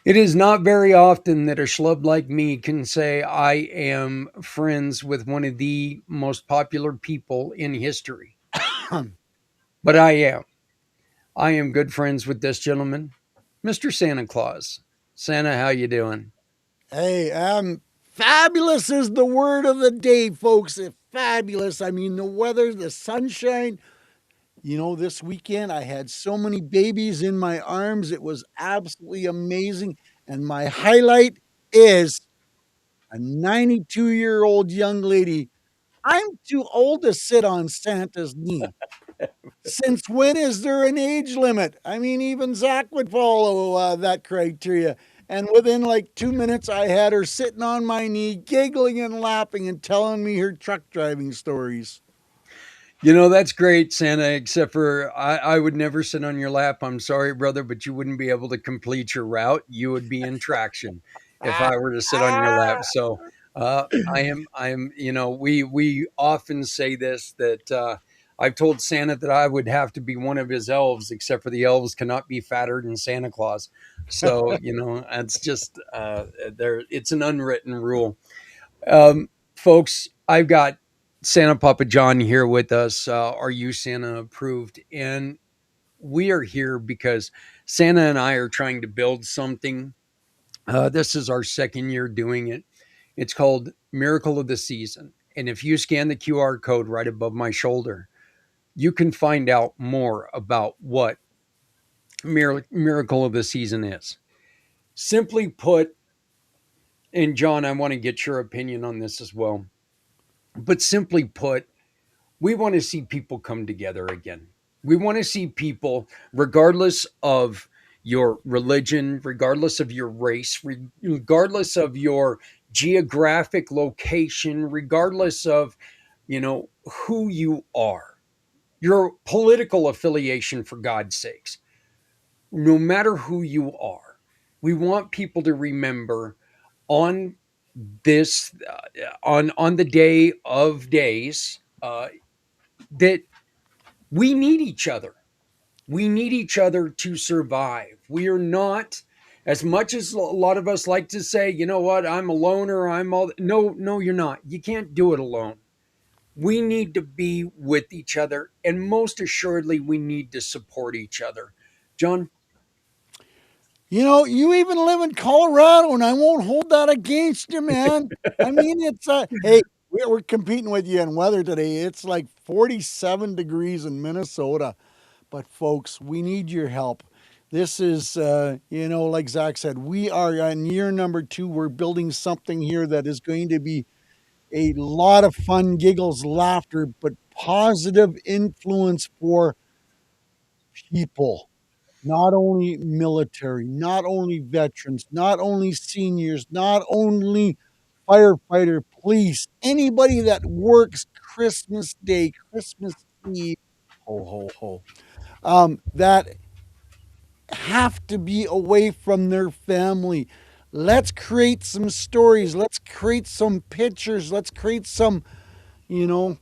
It is not very often that a schlub like me can say I am friends with one of the most popular people in history, but I am. I am good friends with this gentleman, Mr. Santa Claus. Santa, how you doing? Hey, fabulous is the word of the day, folks. Fabulous. I mean, the weather, the sunshine. This weekend I had so many babies in my arms. It was absolutely amazing. And my highlight is a 92-year-old young lady. I'm too old to sit on Santa's knee. Since when is there an age limit? I mean, even Zach would follow that criteria. And within like 2 minutes, I had her sitting on my knee, giggling and laughing and telling me her truck driving stories. You know, that's great, Santa, except for I would never sit on your lap. I'm sorry, brother, but you wouldn't be able to complete your route. You would be in traction if Ah, I were to sit on your lap. ah. So we often say this that I've told Santa that I would have to be one of his elves, except for the elves cannot be fatter than Santa Claus. So, it's just it's an unwritten rule. Folks, I've got Santa Papa John here with us. Are you Santa approved? And we are here because Santa and I are trying to build something. This is our second year doing it. It's called Miracle of the Season. And if you scan the QR code right above my shoulder, you can find out more about what Miracle of the Season is. Simply put, and John, I want to get your opinion on this as well. But simply put, we want to see people come together again. We want to see people, regardless of your religion, regardless of your race, regardless of your geographic location, regardless of, who you are, your political affiliation, for God's sakes, no matter who you are, we want people to remember on this, on the day of days, that we need each other. We need each other to survive. We are not, as much as a lot of us like to say, you know what, I'm a loner, I'm all, no, no, you're not. You can't do it alone. We need to be with each other, and most assuredly, we need to support each other. John, You even live in Colorado, and I won't hold that against you, man. I mean, hey, we're competing with you in weather today. It's like 47 degrees in Minnesota. But folks, we need your help. This is, like Zach said, we are in year number 2. We're building something here that is going to be a lot of fun, giggles, laughter, but positive influence for people. Not only military, not only veterans, not only seniors, not only firefighter, police, anybody that works Christmas Day, Christmas Eve, ho, ho, ho, that have to be away from their family. Let's create some stories. Let's create some pictures. Let's create some, you know,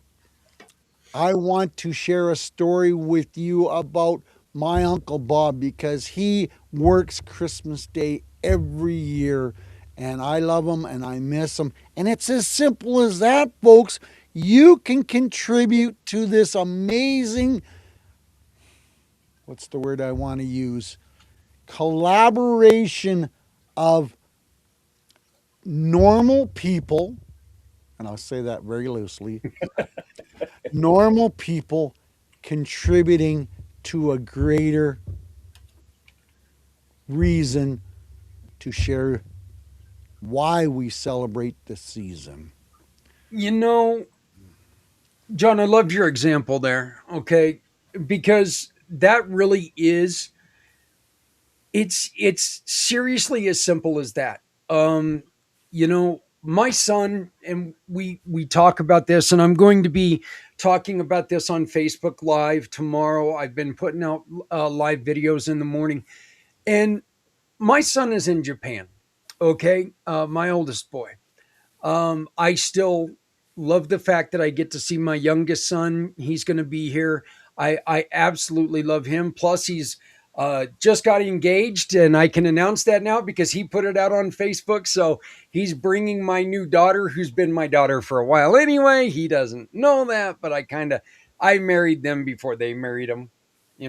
I want to share a story with you about my Uncle Bob because he works Christmas Day every year and I love him and I miss him. And it's as simple as that, folks. You can contribute to this amazing, what's the word I want to use? Collaboration of normal people, and I'll say that very loosely, normal people contributing to a greater reason to share why we celebrate the season. you know, John, I loved your example there, okay? Because that really is, it's seriously as simple as that. My son, and we talk about this, and I'm going to be talking about this on Facebook Live tomorrow. I've been putting out live videos in the morning, and my son is in Japan. Okay, my oldest boy. I still love the fact that I get to see my youngest son. He's going to be here. I absolutely love him. Plus, he's just got engaged, and I can announce that now because he put it out on Facebook. So he's bringing my new daughter, who's been my daughter for a while anyway. He doesn't know that, but I married them before they married him,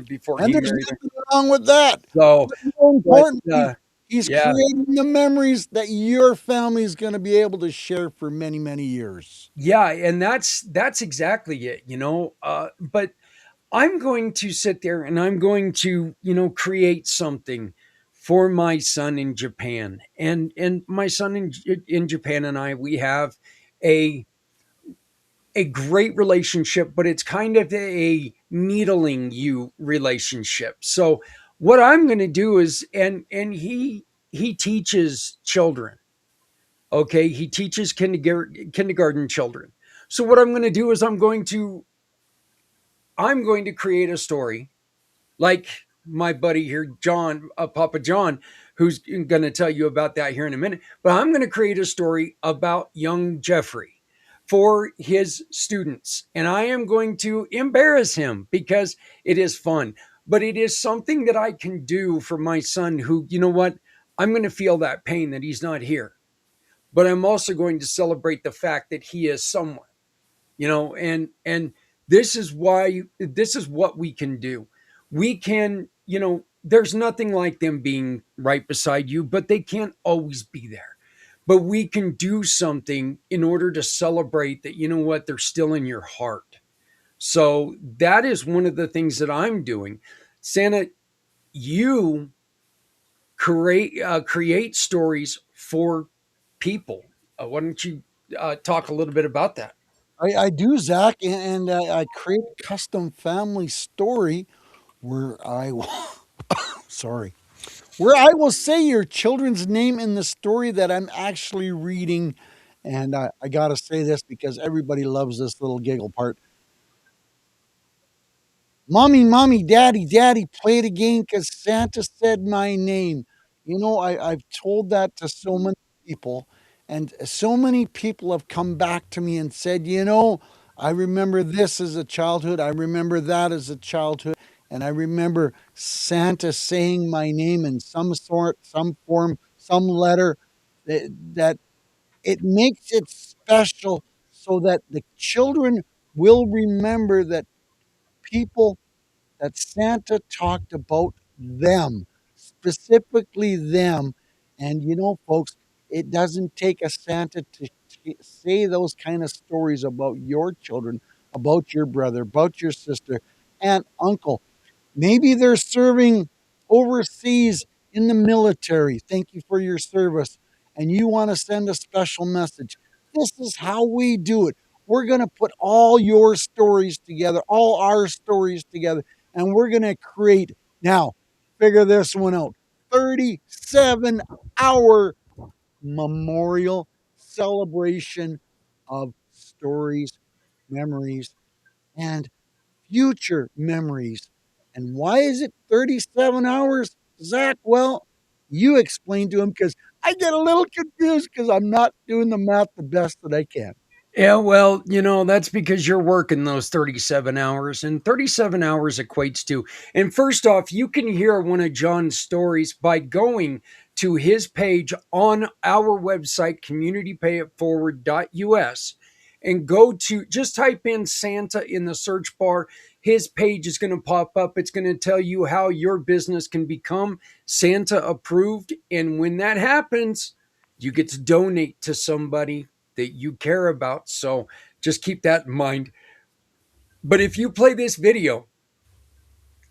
before And he there's married him. nothing wrong with that. So, But more but importantly, he's yeah, creating the memories that your family is going to be able to share for many, many years. yeah, and that's exactly it, but I'm going to sit there and I'm going to, create something for my son in Japan. And my son in Japan and I, we have a a great relationship, but it's kind of a needling you relationship. So what I'm going to do is, and he teaches children. Okay, he teaches kindergarten children. So what I'm going to do is I'm going to create a story like my buddy here, John, Papa John, who's going to tell you about that here in a minute. But I'm going to create a story about young Jeffrey for his students. And I am going to embarrass him because it is fun. But it is something that I can do for my son who, you know what? I'm going to feel that pain that he's not here. But I'm also going to celebrate the fact that he is someone, and this is what we can do. We can, there's nothing like them being right beside you, but they can't always be there. But we can do something in order to celebrate that, you know what, they're still in your heart. So that is one of the things that I'm doing. Santa, you create stories for people. Why don't you talk a little bit about that? I do, Zach, and I create a custom family story where I will, sorry, where I will say your children's name in the story that I'm actually reading. And I got to say this because everybody loves this little giggle part. Mommy, mommy, daddy, daddy, play it again because Santa said my name. I've told that to so many people, and so many people have come back to me and said, I remember this as a childhood. I remember that as a childhood. And I remember Santa saying my name in some sort, some form, some letter that it makes it special so that the children will remember that people that Santa talked about them, specifically them. And folks, it doesn't take a Santa to say those kind of stories about your children, about your brother, about your sister, and uncle. Maybe they're serving overseas in the military. Thank you for your service. And you want to send a special message. This is how we do it. We're going to put all your stories together, all our stories together, and we're going to create, now, figure this one out, 37-hour memorial celebration of stories, memories, and future memories. And why is it 37 hours, Zach? Well, you explain to him because I get a little confused because I'm not doing the math the best that I can. Yeah, well, that's because you're working those 37 hours, and 37 hours equates to. And first off, you can hear one of John's stories by going to his page on our website, communitypayitforward.us, and go to just type in Santa in the search bar. His page is going to pop up. It's going to tell you how your business can become Santa approved. And when that happens, you get to donate to somebody that you care about. So just keep that in mind. But if you play this video,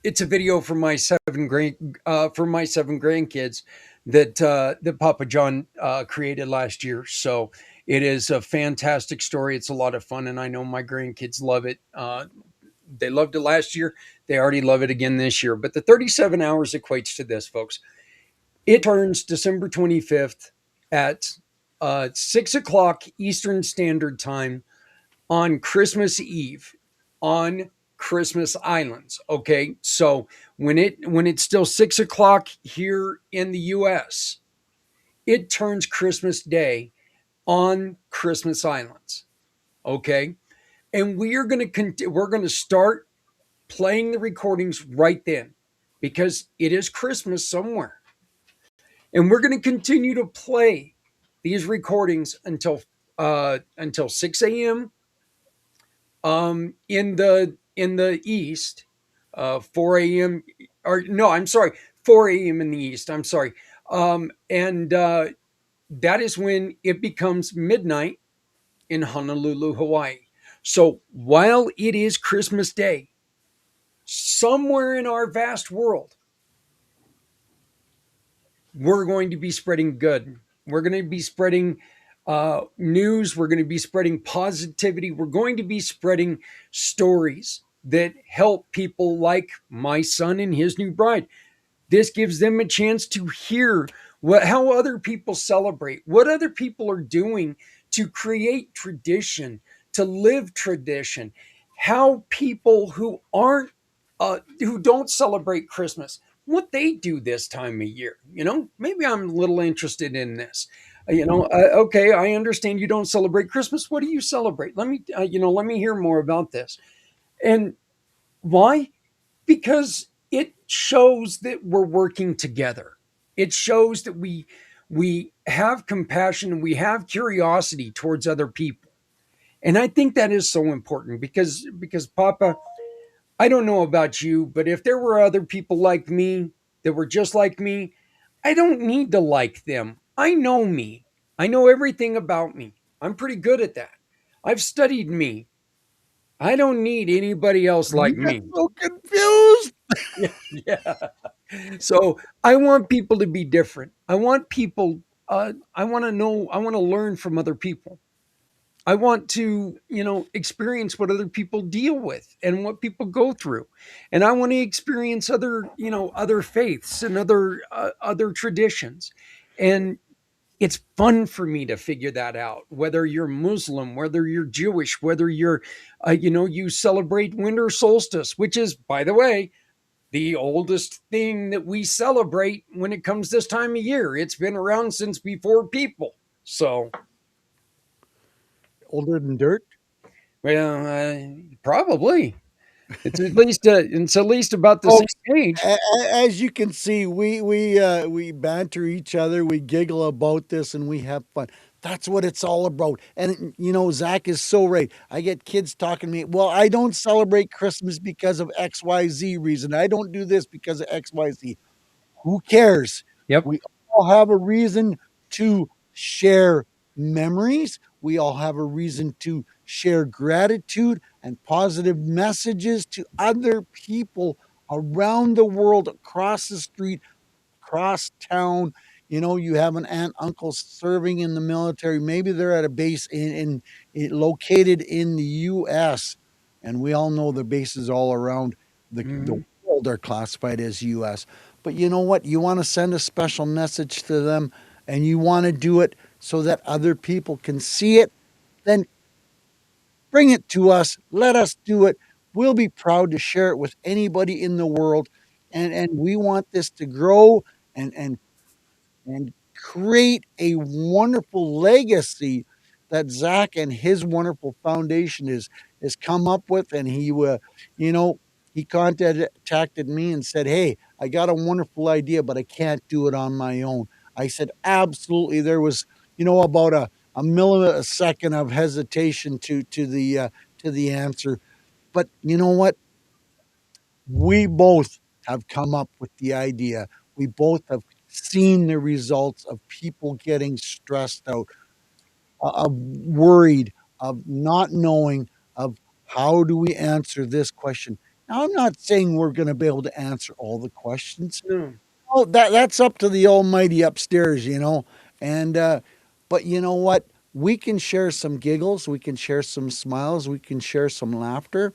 it's a video for my seven grandkids that Papa John created last year. So it is a fantastic story. It's a lot of fun, and I know my grandkids love it. They loved it last year. They already love it again this year. But the 37 hours equates to this, folks. It turns December 25th at 6 o'clock Eastern Standard Time on Christmas Eve on Christmas Islands. Okay, so when it's still 6 o'clock here in the U.S., it turns Christmas Day on Christmas Islands. Okay, and we're gonna start playing the recordings right then. because it is Christmas somewhere. And we're going to continue to play these recordings until 6 a.m. In the east, 4 a.m. or no, I'm sorry, 4 a.m. in the east. I'm sorry, and that is when it becomes midnight in Honolulu, Hawaii. So while it is Christmas Day, somewhere in our vast world, we're going to be spreading good. We're going to be spreading news. We're going to be spreading positivity. We're going to be spreading stories that help people like my son and his new bride. This gives them a chance to hear how other people celebrate, what other people are doing to create tradition, to live tradition, how people who don't celebrate Christmas, what they do this time of year. Maybe I'm a little interested in this. Okay, I understand you don't celebrate Christmas. What do you celebrate? Let me hear more about this. And why? Because it shows that we're working together. It shows that we have compassion and we have curiosity towards other people. And I think that is so important because Papa, I don't know about you, but if there were other people like me that were just like me, I don't need to like them. I know me. I know everything about me. I'm pretty good at that. I've studied me. I don't need anybody else You like get me. so confused. Yeah, yeah. So I want people to be different. I want people. I want to know. I want to learn from other people. I want to, experience what other people deal with and what people go through, and I want to experience other faiths and other traditions, and it's fun for me to figure that out. Whether you're Muslim, whether you're Jewish, whether you celebrate winter solstice, which is, by the way, the oldest thing that we celebrate when it comes this time of year. It's been around since before people. So, Older than dirt. well, probably it's at least about the same Folks, age. as you can see, we banter each other, we giggle about this, and we have fun. That's what it's all about. And Zach is so right. I get kids talking to me. Well, I don't celebrate Christmas because of XYZ reason. I don't do this because of XYZ. Who cares? Yep. We all have a reason to share memories. We all have a reason to share gratitude and positive messages to other people around the world, across the street, across town. You have an aunt, uncle serving in the military. Maybe they're at a base located in the U.S. And we all know the bases all around the Mhm. world are classified as U.S. But you know what? You want to send a special message to them, and you want to do it so that other people can see it. Then bring it to us. Let us do it. We'll be proud to share it with anybody in the world, and we want this to grow and and create a wonderful legacy that Zach and his wonderful foundation has come up with. And you know, he contacted me and said, "Hey, I got a wonderful idea, but I can't do it on my own." I said, "Absolutely." There was, about a millisecond of hesitation to the answer, but you know what? We both have come up with the idea. We both have seen the results of people getting stressed out, of worried, of not knowing, of how do we answer this question. Now, I'm not saying we're going to be able to answer all the questions. No. Oh, that's up to the Almighty upstairs. And but you know what? We can share some giggles, we can share some smiles, we can share some laughter,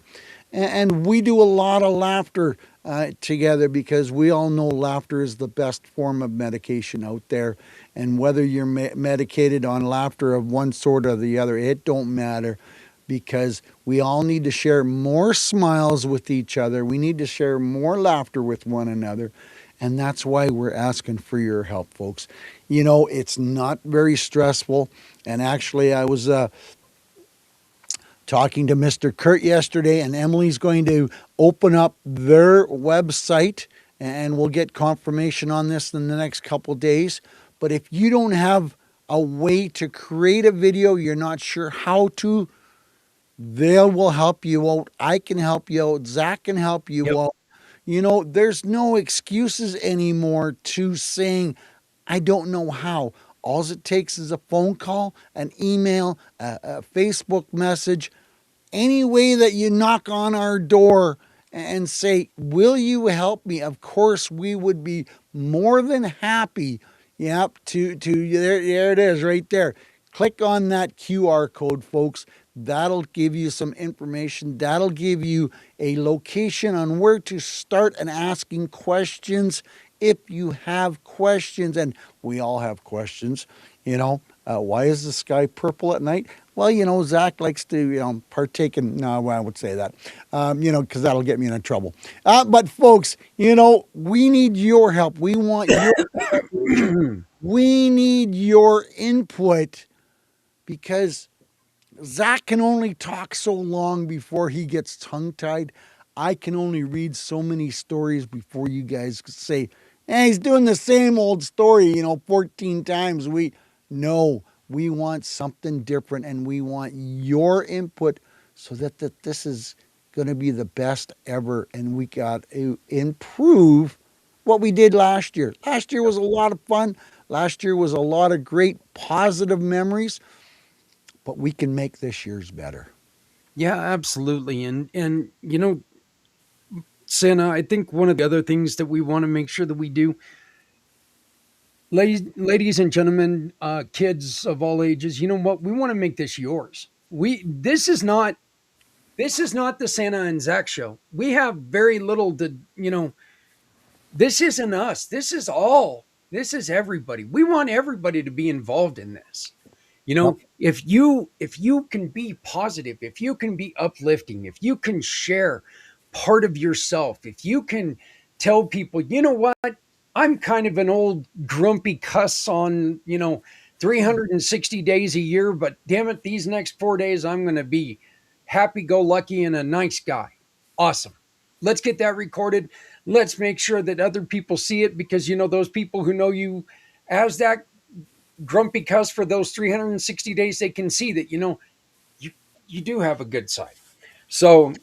and we do a lot of laughter together because we all know laughter is the best form of medication out there. And whether you're medicated on laughter of one sort or the other, it don't matter because we all need to share more smiles with each other. We need to share more laughter with one another. And that's why we're asking for your help, folks. It's not very stressful. And actually, I was talking to Mr. Kurt yesterday, and Emily's going to open up their website and we'll get confirmation on this in the next couple days. But if you don't have a way to create a video, you're not sure how to, they will help you out. I can help you out. Zach can help you Yep. out. There's no excuses anymore to saying, I don't know how. All it takes is a phone call, an email, a Facebook message, any way that you knock on our door and say, will you help me? Of course, we would be more than happy. Yep, there it is right there. Click on that QR code, folks. That'll give you some information. That'll give you a location on where to start and asking questions if you have questions. And we all have questions. Why is the sky purple at night? Well, Zach likes to, partake in, no, I would say that, because that'll get me into trouble. But folks, we need your help. We want your collaboration. We need your input because Zach can only talk so long before he gets tongue tied. I can only read so many stories before you guys say, hey, he's doing the same old story, 14 times. We want something different and we want your input so that this is going to be the best ever. And we got to improve what we did last year. Last year was a lot of fun. Last year was a lot of great positive memories, but we can make this year's better. Yeah, absolutely. And Santa, I think one of the other things that we want to make sure that we do, ladies and gentlemen, kids of all ages, you know what? We want to make this yours. We this is not the Santa and Zach show. We have very little to, this isn't us. This is everybody. We want everybody to be involved in this. Yep. If you can be positive, if you can be uplifting, if you can share part of yourself, if you can tell people, you know what, I'm kind of an old grumpy cuss on 360 days a year, but damn it, these next 4 days I'm going to be happy go lucky and a nice guy. Awesome. Let's get that recorded. Let's make sure that other people see it, because those people who know you as that grumpy cuss for those 360 days, they can see that you you do have a good side. So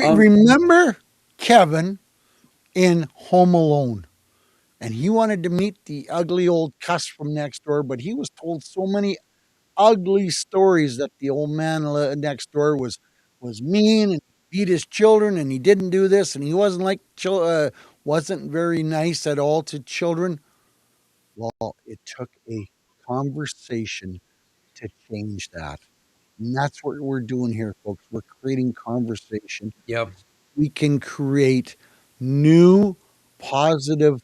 um, Remember Kevin in Home Alone? And he wanted to meet the ugly old cuss from next door, but he was told so many ugly stories that the old man next door was mean and beat his children, and he didn't do this, and he wasn't wasn't very nice at all to children. Well, it took a conversation to change that. And that's what we're doing here, folks. We're creating conversation. yeah, We can create new positive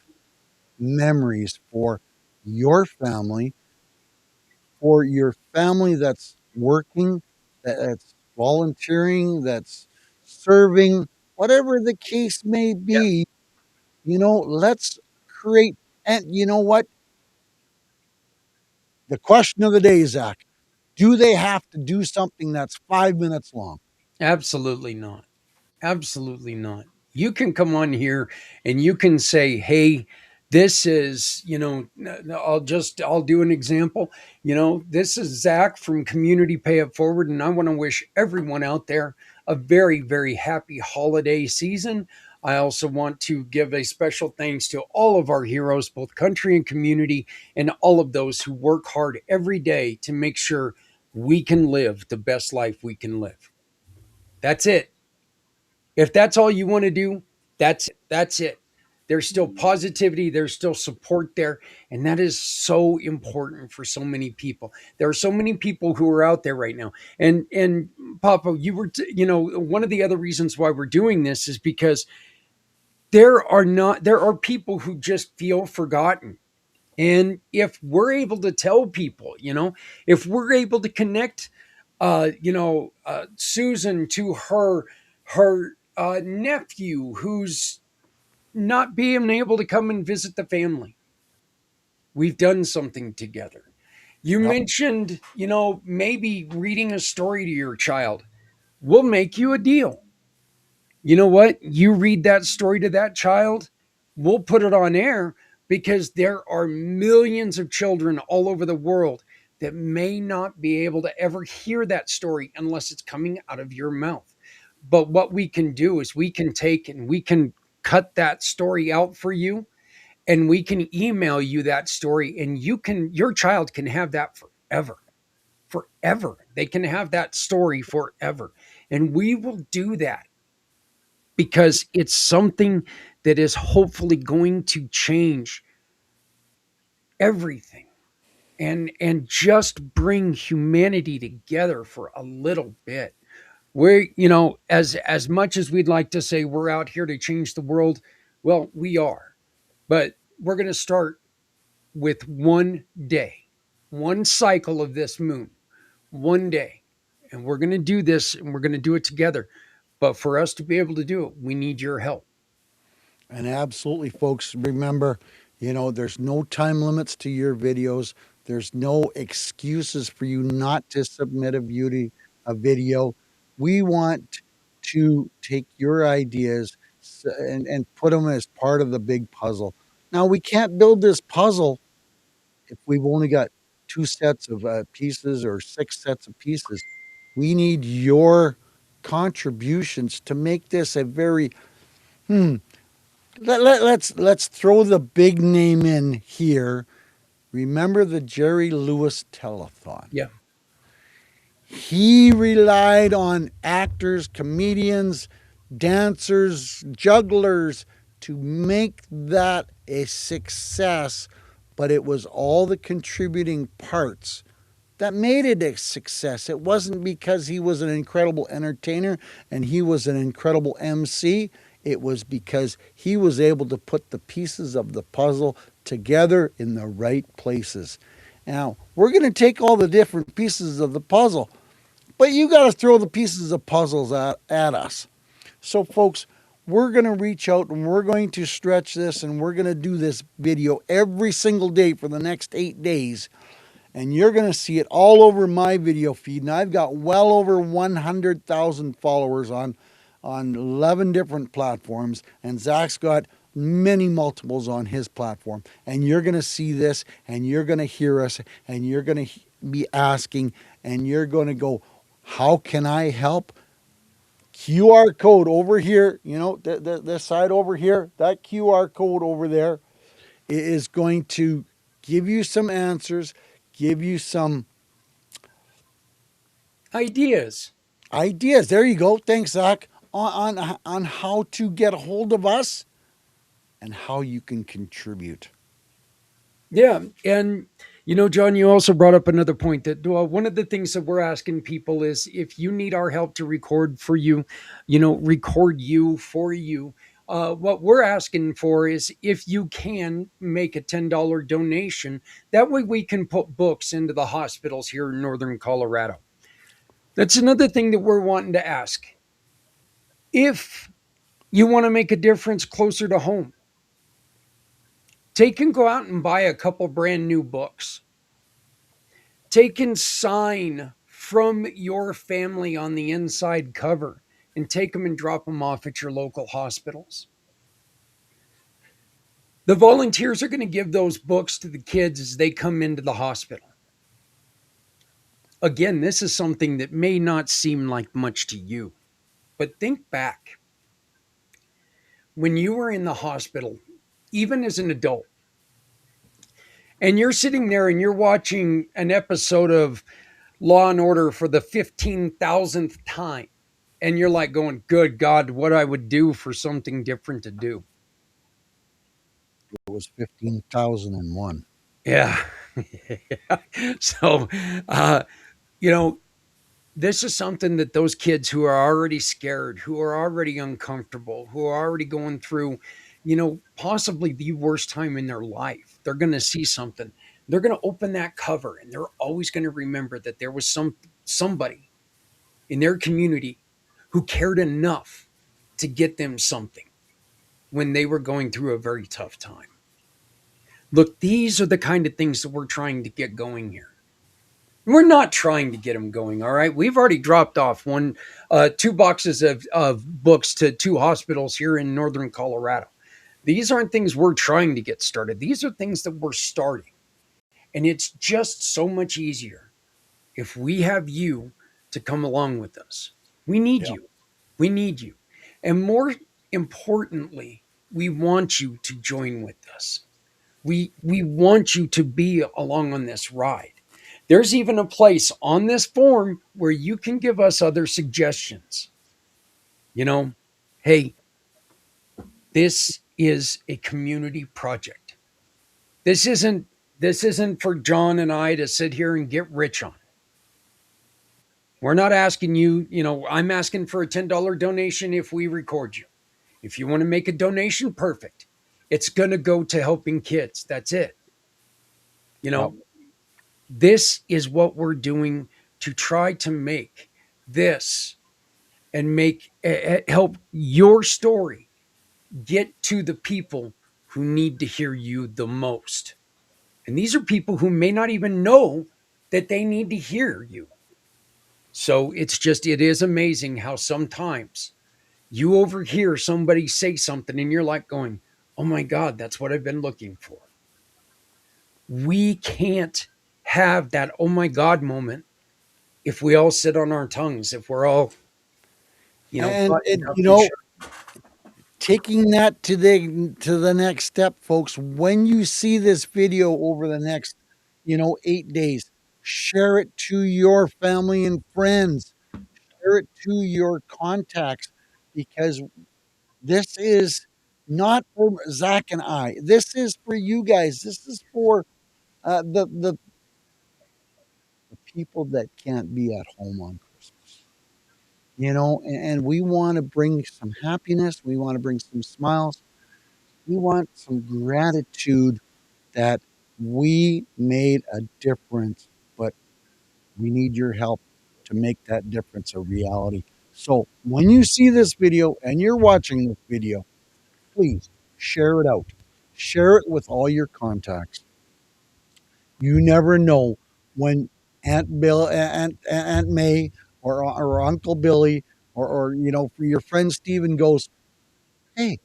memories for your family that's working, that's volunteering, that's serving, whatever the case may yeah, be. Let's create. And you know what? The question of the day, Zach, do they have to do something that's 5 minutes long? absolutely not. Absolutely not. You can come on here and you can say, hey, this is, I'll do an example. This is Zach from Community Pay It Forward, and I want to wish everyone out there a very, very happy holiday season. I also want to give a special thanks to all of our heroes, both country and community, and all of those who work hard every day to make sure we can live the best life we can live. That's it. If that's all you want to do, that's it. There's still positivity, there's still support there, and that is so important for so many people. There are so many people who are out there right now. And Papa, one of the other reasons why we're doing this is because there are people who just feel forgotten. And if we're able to tell people, if we're able to connect Susan to her nephew who's not being able to come and visit the family. We've done something together. You Yep. mentioned, maybe reading a story to your child. We'll make you a deal. You know what? You read that story to that child, we'll put it on air because there are millions of children all over the world that may not be able to ever hear that story unless it's coming out of your mouth. But what we can do is we can take and we can cut that story out for you, and we can email you that story, and your child can have that forever. Forever. They can have that story forever. And we will do that because it's something that is hopefully going to change everything and just bring humanity together for a little bit. We're, as much as we'd like to say we're out here to change the world, well, we are. But we're going to start with one day, one cycle of this moon, one day. And we're going to do this and we're going to do it together. But for us to be able to do it, we need your help. And absolutely, folks, remember, there's no time limits to your videos. There's no excuses for you not to submit a video. We want to take your ideas and put them as part of the big puzzle. Now, we can't build this puzzle if we've only got two sets of pieces or six sets of pieces. We need your contributions to make this a very hmm, let's throw the big name in here. Remember the Jerry Lewis telethon? Yeah. He relied on actors, comedians, dancers, jugglers to make that a success, but it was all the contributing parts that made it a success. It wasn't because he was an incredible entertainer and he was an incredible MC. It was because he was able to put the pieces of the puzzle together in the right places. Now, we're going to take all the different pieces of the puzzle, but you got to throw the pieces of puzzles at us. So, folks, we're going to reach out and we're going to stretch this and we're going to do this video every single day for the next 8 days, and you're going to see it all over my video feed. And I've got well over 100,000 followers on 11 different platforms, and Zach's got many multiples on his platform. And you're going to see this, and you're going to hear us, and you're going to be asking, and you're going to go, how can I help? QR code over here, the side over here, that QR code over there is going to give you some answers, give you some Ideas. ideas. There you go. Thanks, Zach. On how to get a hold of us and how you can contribute. Yeah. And, John, you also brought up another point that one of the things that we're asking people is if you need our help to record for you, record you for you. What we're asking for is if you can make a $10 donation, that way we can put books into the hospitals here in Northern Colorado. That's another thing that we're wanting to ask. If you want to make a difference closer to home, take and go out and buy a couple brand new books. Take and sign from your family on the inside cover and take them and drop them off at your local hospitals. The volunteers are going to give those books to the kids as they come into the hospital. Again, this is something that may not seem like much to you, but think back when you were in the hospital, even as an adult, and you're sitting there and you're watching an episode of Law and Order for the 15,000th time. And you're like going, good God, what I would do for something different to do. It was 15,001. Yeah. So, uh, you know, this is something that those kids who are already scared, who are already uncomfortable, who are already going through, possibly the worst time in their life, they're going to see something. They're going to open that cover and they're always going to remember that there was somebody in their community who cared enough to get them something when they were going through a very tough time. Look, these are the kind of things that we're trying to get going here. We're not trying to get them going, all right? We've already dropped off two boxes of books to two hospitals here in Northern Colorado. These aren't things we're trying to get started. These are things that we're starting. And it's just so much easier if we have you to come along with us. We need Yeah. you. We need you. And more importantly, we want you to join with us. We want you to be along on this ride. There's even a place on this form where you can give us other suggestions. You know, hey, this is a community project. This isn't this isn't for John and I to sit here and get rich on. We're not asking you, I'm asking for a $10 donation if we record you. If you want to make a donation, perfect. It's going to go to helping kids. That's it. You Yep. know, this is what we're doing to try to make this and help your story get to the people who need to hear you the most. And these are people who may not even know that they need to hear you. So it is amazing how sometimes you overhear somebody say something and you're like going, oh my God, that's what I've been looking for. We can't have that oh my God moment if we all sit on our tongues, if we're all, buttoned And up and shut. taking that to the next step, folks, when you see this video over the next 8 days, share it to your family and friends, share it to your contacts, because this is not for Zach and I. This is for you guys. This is for the people that can't be at home on Christmas. And we want to bring some happiness. We want to bring some smiles. We want some gratitude that we made a difference, but we need your help to make that difference a reality. So when you see this video and you're watching this video, please share it out. Share it with all your contacts. You never know when Aunt May, or Uncle Billy, or for your friend Steven goes, hey,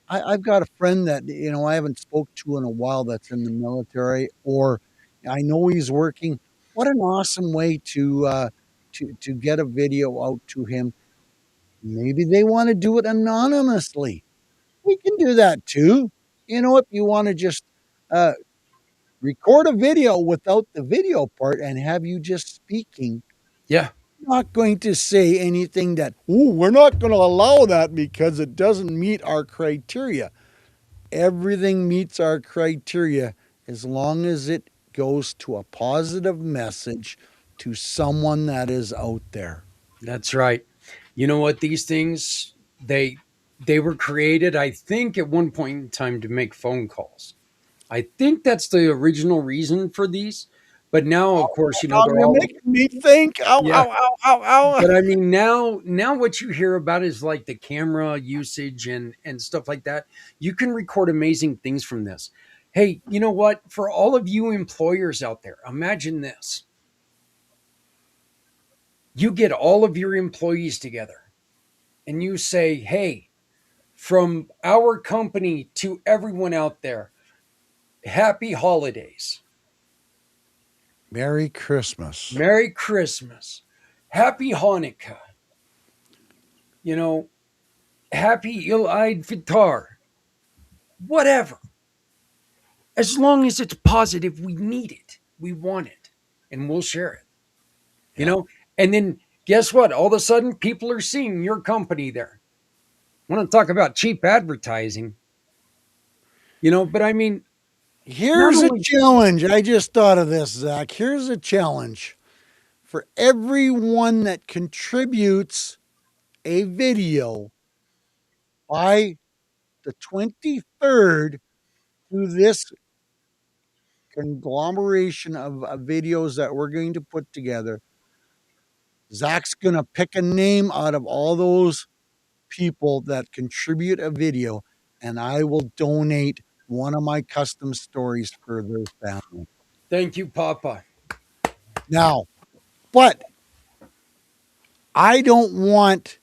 I've got a friend that I haven't spoke to in a while that's in the military, or I know he's working. What an awesome way to get a video out to him. Maybe they want to do it anonymously. We can do that too. If you want to just uh, record a video without the video part and have you just speaking, Yeah, not going to say anything that, oh, we're not going to allow that because it doesn't meet our criteria. Everything meets our criteria as long as it goes to a positive message to someone that is out there. that's right. You know what? These things, they were created, I think, at one point in time to make phone calls. I think that's the original reason for these. But now, of course, Now they're you're all making me think. Ow, yeah. ow, ow, ow, ow. But I mean, now what you hear about is like the camera usage and stuff like that. You can record amazing things from this. Hey, you know what? For all of you employers out there, imagine this. You get all of your employees together and you say, "Hey, from our company to everyone out there, happy holidays. Merry Christmas. Merry Christmas. Happy Hanukkah. You know, happy Il-Eid Fitr. Whatever. As long as it's positive, we need it. We want it. And we'll share it. You Yeah. know? And then guess what? All of a sudden, people are seeing your company there. Want to talk about cheap advertising, but I mean, not Here's a only, challenge. I just thought of this, Zach. Here's a challenge for everyone that contributes a video by the 23rd to this conglomeration of videos that we're going to put together. Zach's going to pick a name out of all those people that contribute a video, and I will donate one of my custom stories for their family. thank you, Papa. Now, but I don't want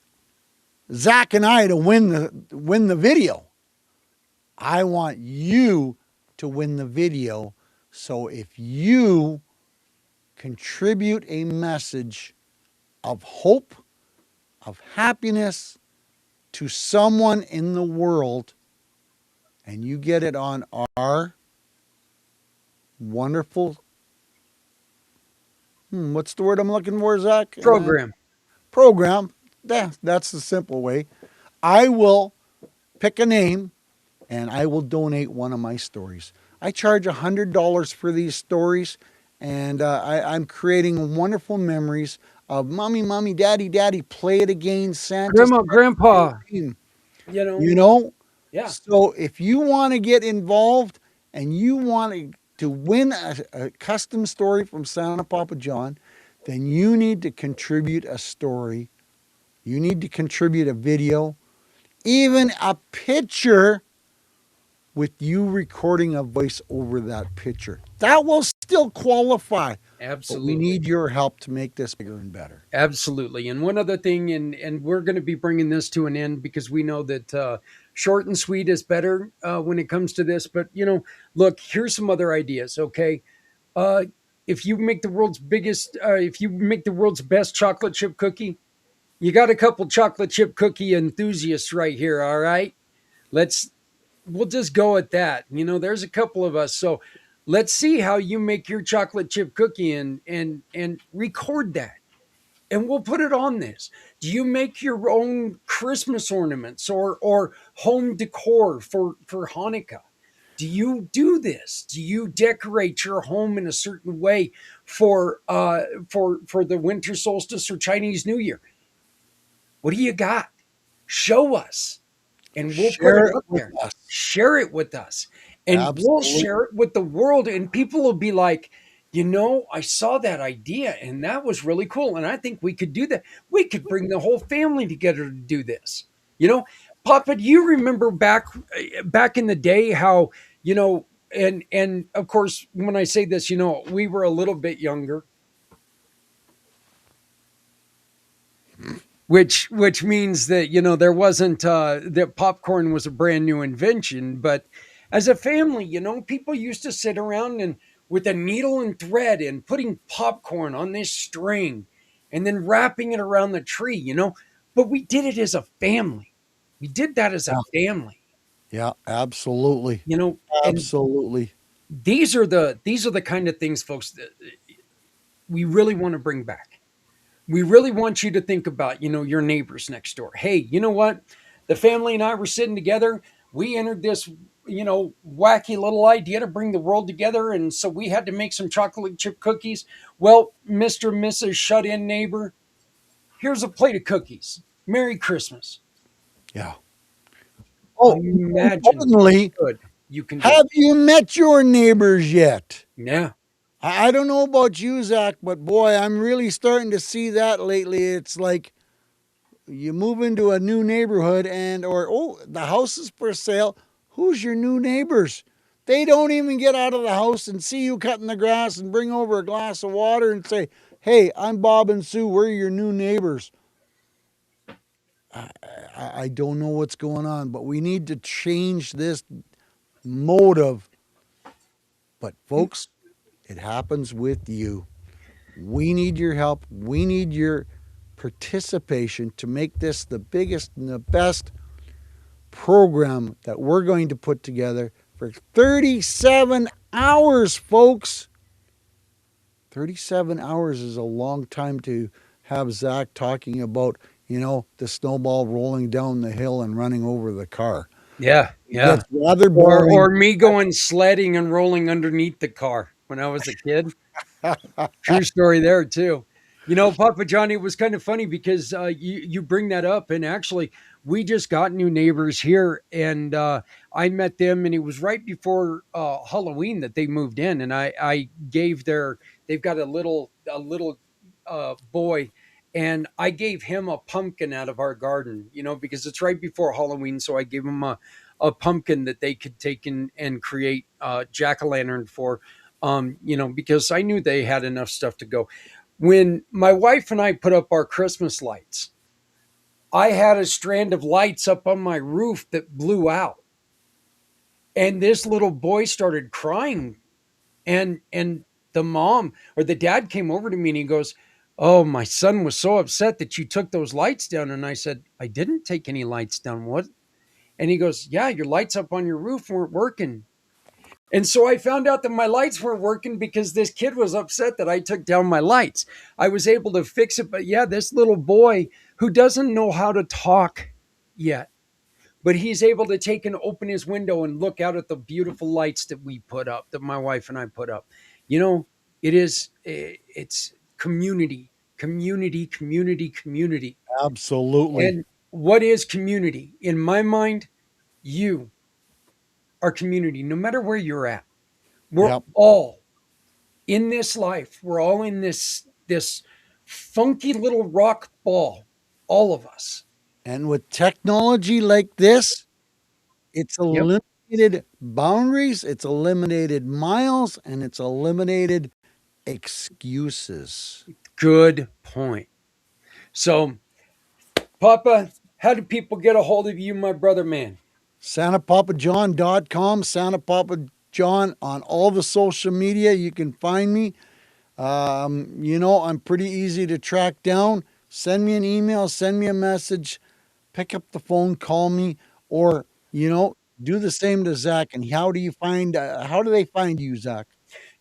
Zach and I to win the video. I want you to win the video. So if you contribute a message of hope, of happiness to someone in the world, and you get it on our wonderful, what's the word I'm looking for, Zach? Program. Program. That's the simple way. I will pick a name and I will donate one of my stories. I charge $100 for these stories, and I'm creating wonderful memories of mommy, mommy, daddy, daddy, play it again, Santa, Grandma, Santa, grandpa, dream. you know, You know? yeah. So if you want to get involved and you want to win a custom story from Santa Papa John, then you need to contribute a story. You need to contribute a video, even a picture with you recording a voice over that picture. That will still qualify, but we Absolutely. need your help to make this bigger and better. Absolutely. And one other thing, and we're going to be bringing this to an end because we know that short and sweet is better when it comes to this. But look, here's some other ideas. Okay, uh, if you make the world's biggest, if you make the world's best chocolate chip cookie, you got a couple chocolate chip cookie enthusiasts right here. All right, let's we'll just go at that. There's a couple of us, so let's see how you make your chocolate chip cookie and record that, and we'll put it on this. Do you make your own Christmas ornaments or home decor for Hanukkah? Do you do this? Do you decorate your home in a certain way for the winter solstice or Chinese New Year? What do you got? Show us, and we'll put it Share it up with there. us. Share it with us, and we'll Absolutely. share it with the world, and people will be like, I saw that idea and that was really cool, and I think we could do that. We could bring the whole family together to do this. you know Papa, do you remember back in the day how, and of course when I say this, we were a little bit younger, which means that there wasn't that popcorn was a brand new invention. But as a family, people used to sit around and with a needle and thread and putting popcorn on this string and then wrapping it around the tree. But we did it as a family. We did that as a Yeah, family. yeah, absolutely. And Absolutely. these are the kind of things, folks, that we really want to bring back. We really want you to think about, your neighbors next door. Hey, you know what? The family and I were sitting together. We entered this, wacky little idea to bring the world together. And so we had to make some chocolate chip cookies. Well, Mr. and Mrs. Shut In Neighbor, here's a plate of cookies. Merry Christmas. Yeah. Oh, more Imagine importantly, how good you can do. have you met your neighbors yet? Yeah. I don't know about you, Zach, but boy, I'm really starting to see that lately. It's like you move into a new neighborhood and or oh, the house is for sale. Who's your new neighbors? They don't even get out of the house and see you cutting the grass and bring over a glass of water and say, "Hey, I'm Bob and Sue. We're your new neighbors." I don't know what's going on, but we need to change this motive. But folks, it happens with you. We need your help. We need your participation to make this the biggest and the best program that we're going to put together for 37 hours, folks. 37 hours is a long time to have Zach talking about, the snowball rolling down the hill and running over the car. Yeah. It Yeah. gets rather Or boring. me going sledding and rolling underneath the car when I was a kid. True story there too. Papa Johnny, it was kind of funny because you bring that up, and actually, we just got new neighbors here, and I met them, and it was right before Halloween that they moved in, and I gave they've got a little boy, and I gave him a pumpkin out of our garden, because it's right before Halloween, so I gave him a pumpkin that they could take and create jack o' lantern for, because I knew they had enough stuff to go. When my wife and I put up our Christmas lights, I had a strand of lights up on my roof that blew out. And this little boy started crying, and the mom or the dad came over to me and he goes, "Oh, my son was so upset that you took those lights down." And I said, "I didn't take any lights down. What?" And he goes, "Yeah, your lights up on your roof weren't working." And so I found out that my lights weren't working because this kid was upset that I took down my lights. I was able to fix it, but yeah, this little boy who doesn't know how to talk yet, but he's able to take and open his window and look out at the beautiful lights that we put up, that my wife and I put up. You know, it's community, community, community, community. Absolutely. And what is community? In my mind, you are community, no matter where you're at. We're Yep. all in this life. We're all in this funky little rock ball, all of us. And with technology like this, it's Yep. eliminated boundaries, it's eliminated miles, and it's eliminated excuses. Good point. So, Papa, how do people get a hold of you, my brother man? SantaPapaJohn.com, Santa Papa John on all the social media. You can find me. I'm pretty easy to track down. Send me an email, send me a message, pick up the phone, call me, or, do the same to Zach. And how do they find you, Zach?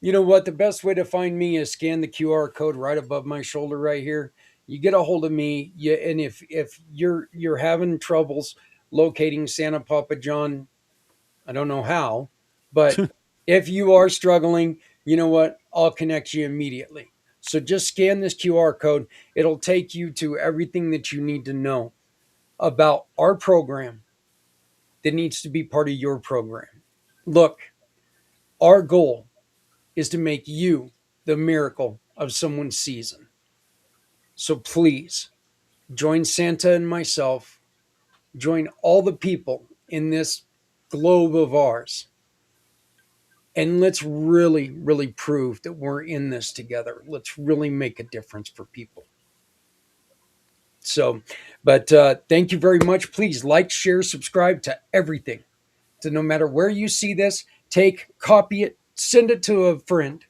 You know what? The best way to find me is scan the QR code right above my shoulder right here. You get a hold of me. And if you're having troubles locating Santa Papa John, I don't know how, but if you are struggling, you know what? I'll connect you immediately. So just scan this QR code. It'll take you to everything that you need to know about our program that needs to be part of your program. Look, our goal is to make you the miracle of someone's season. So please join Santa and myself, join all the people in this globe of ours, and let's really, really prove that we're in this together. Let's really make a difference for people. So, but thank you very much. Please like, share, subscribe to everything. So no matter where you see this, take, copy it, send it to a friend.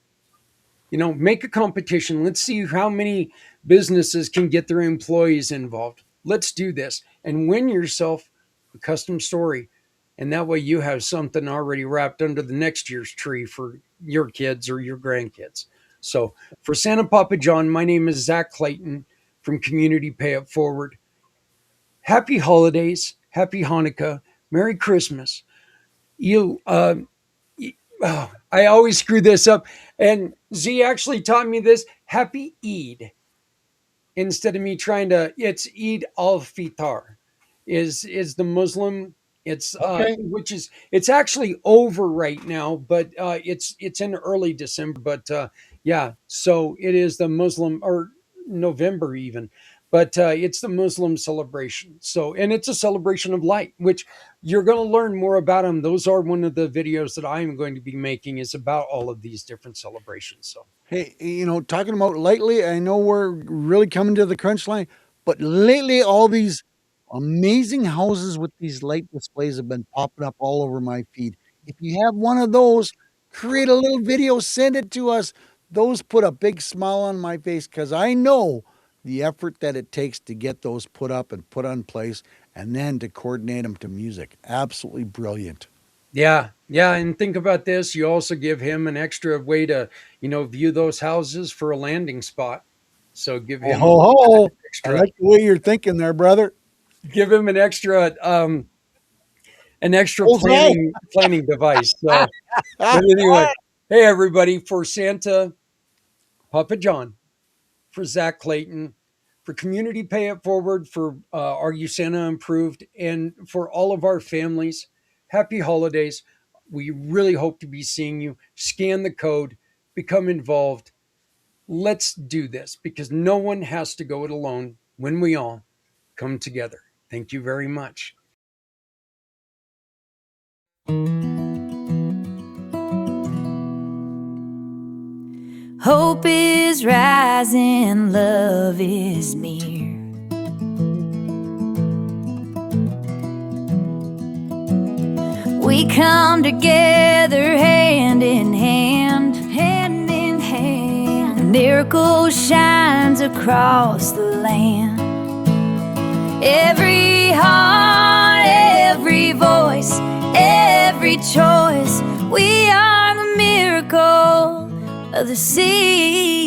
Make a competition. Let's see how many businesses can get their employees involved. Let's do this and win yourself a custom story. And that way you have something already wrapped under the next year's tree for your kids or your grandkids. So for Santa Papa John, my name is Zach Clayton from Community Pay It Forward. Happy holidays, happy Hanukkah, Merry Christmas. You oh, I always screw this up. And Z actually taught me this. Happy Eid instead of me trying to. It's Eid al Fitr, is the Muslim. It's Okay. which is it's actually over right now, but it's in early December. But yeah, so it is the Muslim or November even. But it's the Muslim celebration. So, and it's a celebration of light, which you're going to learn more about them. Those are one of the videos that I am going to be making is about all of these different celebrations. So, Hey, talking about lately, I know we're really coming to the crunch line, but lately, all these amazing houses with these light displays have been popping up all over my feed. If you have one of those, create a little video, send it to us. Those put a big smile on my face because I know the effort that it takes to get those put up and put on place and then to coordinate them to music. Absolutely brilliant. yeah, yeah. And think about this. You also give him an extra way to, view those houses for a landing spot. So Oh, ho, ho. I extra, like the way you're thinking there, brother. give him an extra Bullseye. planning device. So, but anyway, hey everybody, for Santa, Papa John, for Zach Clayton, for Community Pay It Forward, for Are You Santa Improved, and for all of our families, happy holidays. We really hope to be seeing you. Scan the code, become involved. Let's do this because no one has to go it alone when we all come together. Thank you very much. Hope is rising, love is near. We come together hand in hand, hand in hand. A miracle shines across the land. Every heart, every voice, every choice, we are the miracle of the sea.